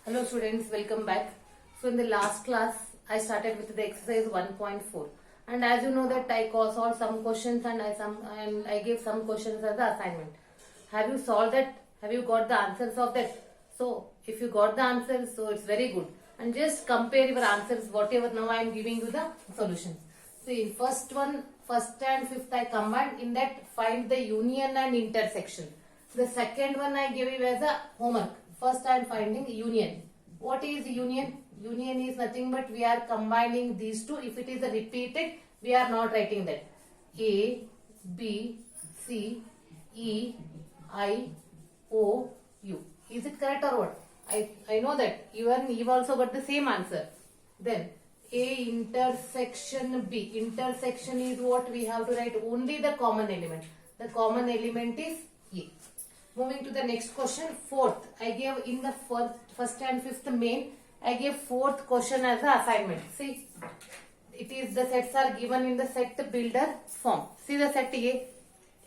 Hello students, welcome back. So in the last class, I started with the exercise 1.4, and as you know that I solved some questions and I gave some questions as the assignment. Have you solved that? Have you got the answers of that? So if you got the answers, so it's very good. And just compare your answers, whatever now I am giving you the solutions. See, first one, first and fifth I combined. In that, find the union and intersection. The second one I gave you as a homework. First I am finding union. What is union? Union is nothing but we are combining these two. If it is a repeated, we are not writing that. A, B, C, E, I, O, U. Is it correct or what? I know that. Even you also got the same answer. Then A intersection B. Intersection is what we have to write only the common element. The common element is A. Moving to the next question, fourth. I gave in the first and fifth main, I gave fourth question as an assignment. See, it is the sets are given in the set builder form. See the set A,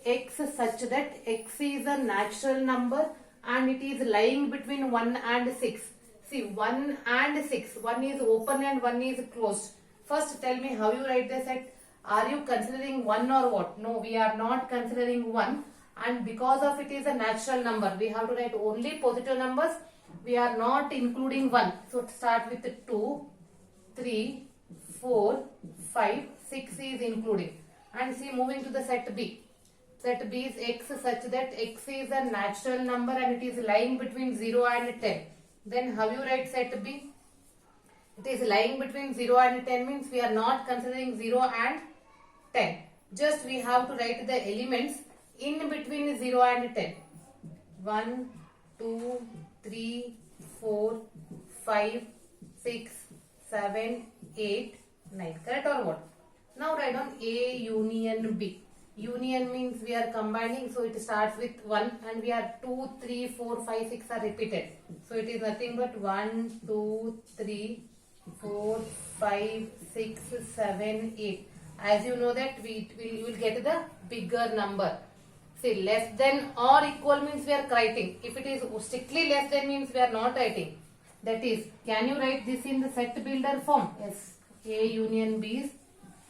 x such that x is a natural number and it is lying between 1 and 6. See, 1 and 6. One is open and one is closed. First tell me how you write the set. Are you considering 1 or what? No, we are not considering 1. And because of it is a natural number, we have to write only positive numbers. We are not including 1. So start with 2, 3, 4, 5, 6 is including. And see, moving to the set B. Set B is x such that x is a natural number and it is lying between 0 and 10. Then how you write set B? It is lying between 0 and 10 means we are not considering 0 and 10. Just we have to write the elements in between 0 and 10. 1, 2, 3, 4, 5, 6, 7, 8, 9. Correct or what? Now write down A union B. Union means we are combining, so it starts with 1 and we are 2, 3, 4, 5, 6 are repeated. So it is nothing but 1, 2, 3, 4, 5, 6, 7, 8. As you know that you will get the bigger number. See, less than or equal means we are writing. If it is strictly less than means we are not writing. That is, can you write this in the set builder form? Yes. A union B is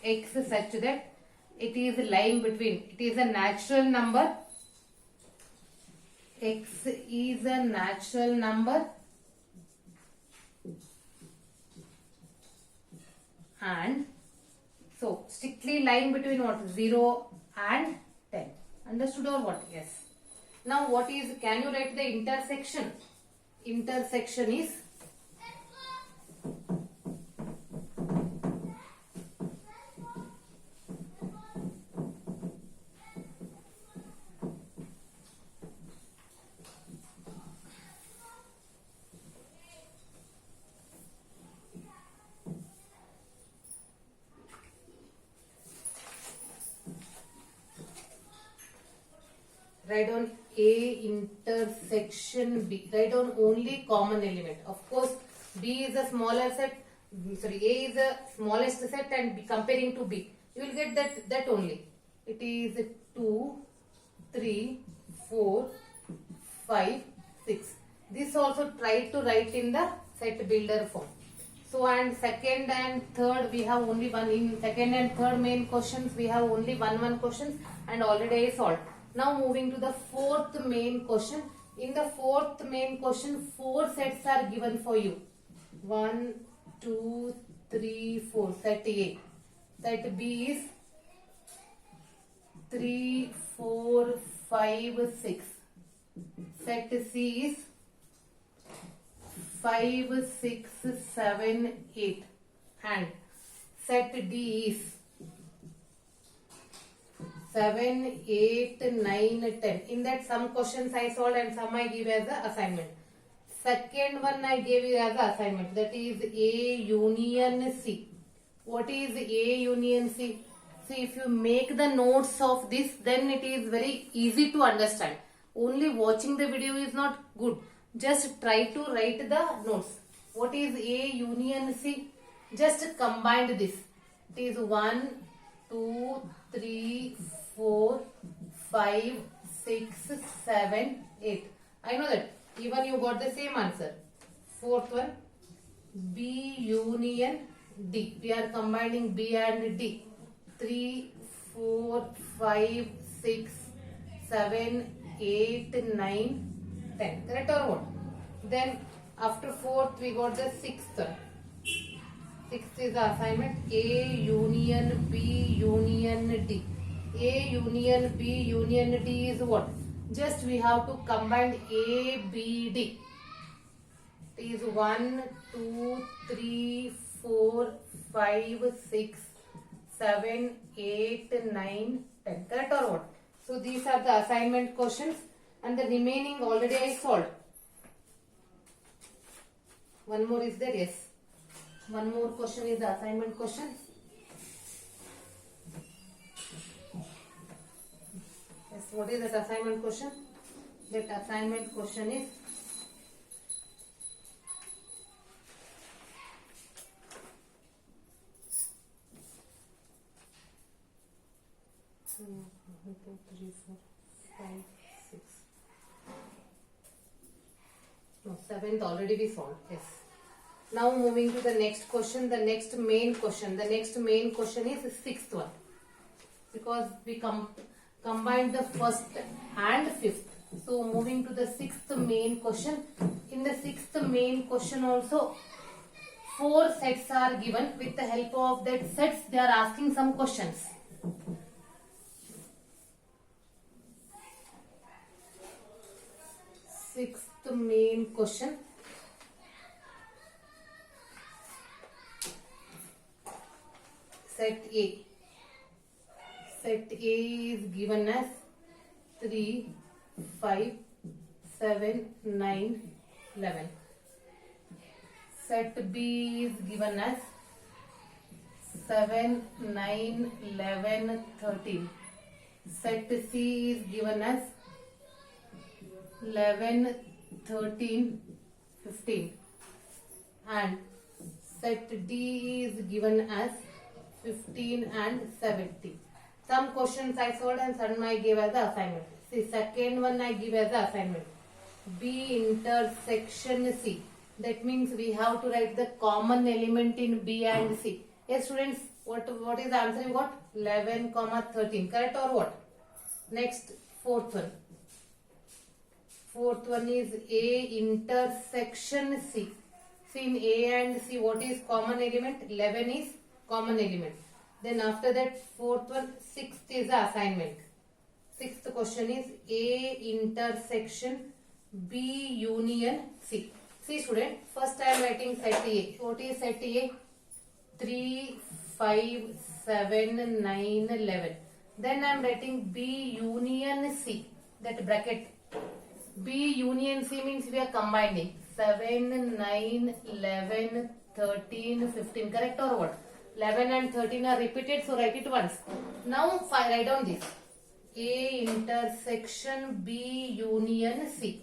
x such that it is lying between. It is a natural number. X is a natural number. And so, strictly lying between what? 0 and 10. Understood or what? Yes. Now what is, can you write the intersection? Intersection is write down A intersection B. Write down only common element. Of course, B is a smaller set. Sorry, A is the smallest set and comparing to B, you will get that only. It is 2, 3, 4, 5, 6. This also try to write in the set builder form. So and second and third we have only one. In second and third main questions we have only one questions and already I solved. Now moving to the fourth main question. In the fourth main question, 4 sets are given for you. 1, 2, 3, 4. Set A. Set B is 3, 4, 5, 6. Set C is 5, 6, 7, 8. And set D is 7, 8, 9, 10. In that some questions I solved and some I give as a assignment. Second one I gave you as a assignment. That is A union C. What is A union C? See, if you make the notes of this, then it is very easy to understand. Only watching the video is not good. Just try to write the notes. What is A union C? Just combine this. It is 1, 2, 3, 4, 5, 6, 7, 8. I know that. Even you got the same answer. Fourth one, B union D. We are combining B and D. 3, 4, 5, 6, 7, 8, 9, 10. Correct or what? Then after fourth we got the sixth one. Sixth is the assignment A union B union D. A union B union D is what? Just we have to combine A, B, D. It is 1, 2, 3, 4, 5, 6, 7, 8, 9, 10. Correct or what? So these are the assignment questions and the remaining already I solved. One more is there? Yes. One more question is the assignment question. Yes, what is that assignment question? That assignment question is one, two, three, four, five, six. No, seventh already we solved. Yes. Now moving to the next question, the next main question. The next main question is the sixth one. Because we combined the first and fifth. So moving to the sixth main question. In the sixth main question also, 4 sets are given. With the help of that sets, they are asking some questions. Sixth main question. Set A. Set A is given as 3, 5, 7, 9, 11. Set B is given as 7, 9, 11, 13. Set C is given as 11, 13, 15. And set D is given as 15 and 17. Some questions I solved and some I gave as the assignment. The second one I give as the assignment. B intersection C. That means we have to write the common element in B and C. Yes, students, what is the answer you got? 11, 13. Correct or what? Next, fourth one. Fourth one is A intersection C. See, in A and C, what is common element? 11 is common element. Then after that, fourth one, sixth is the assignment. Sixth question is A intersection B union C. See student, first I am writing set A. What is set A? 3, 5, 7, 9, 11. Then I am writing B union C. That bracket. B union C means we are combining 7, 9, 11, 13, 15. Correct or what? 11 and 13 are repeated, so write it once. Now write down this. A intersection B union C.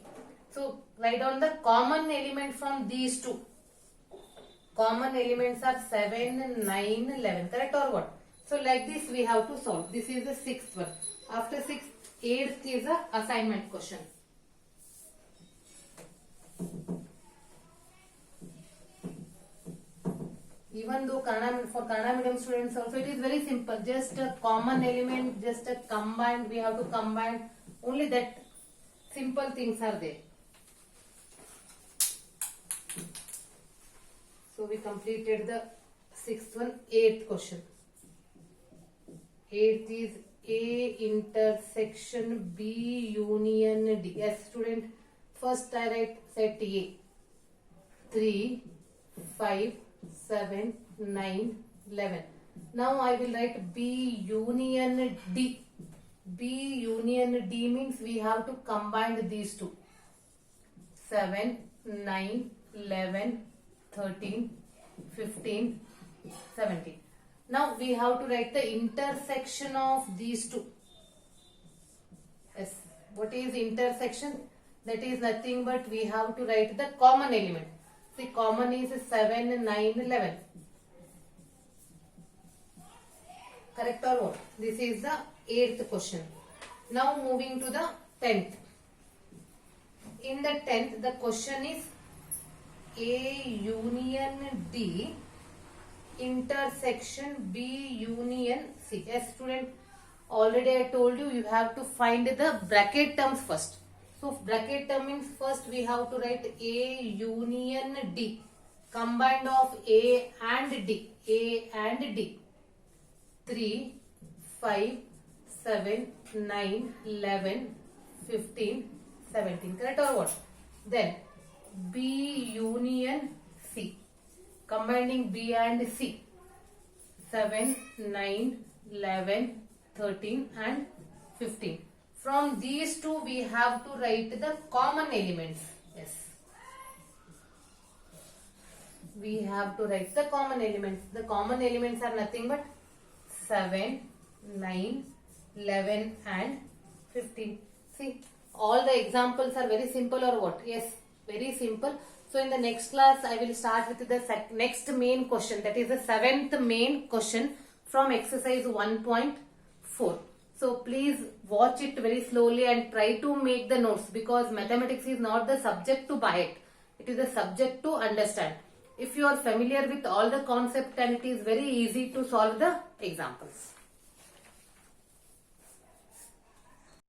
So write down the common element from these two. Common elements are 7, 9, 11. Correct or what? So like this we have to solve. This is the sixth one. After sixth, eighth is a assignment question. Even though for Kannada medium students also it is very simple. Just a common element, just a combined, we have to combine. Only that simple things are there. So we completed the sixth one. Eighth question. Eighth is A intersection B union D. Yes student, first I write set A. 3, 5, 7, 9, 11. Now I will write B union D. B union D means we have to combine these two. 7, 9, 11, 13, 15, 17. Now we have to write the intersection of these two. Yes. What is intersection? That is nothing but we have to write the common element. See, common is 7, 9, 11. Correct or what? This is the 8th question. Now moving to the 10th. In the 10th, the question is A union D intersection B union C. Yes, student, already I told you, you have to find the bracket terms first. So bracket term means first we have to write A union D, combined of A and D. A and D. 3, 5, 7, 9, 11, 15, 17. Correct or what? Then B union C, combining B and C. 7, 9, 11, 13 and 15. From these two we have to write the common elements. Yes. We have to write the common elements. The common elements are nothing but 7, 9, 11 and 15. See, all the examples are very simple or what? Yes, very simple. So in the next class, I will start with the next main question. That is the 7th main question from exercise 1.4. So please watch it very slowly and try to make the notes, because mathematics is not the subject to buy it. It is a subject to understand. If you are familiar with all the concepts, and it is very easy to solve the examples.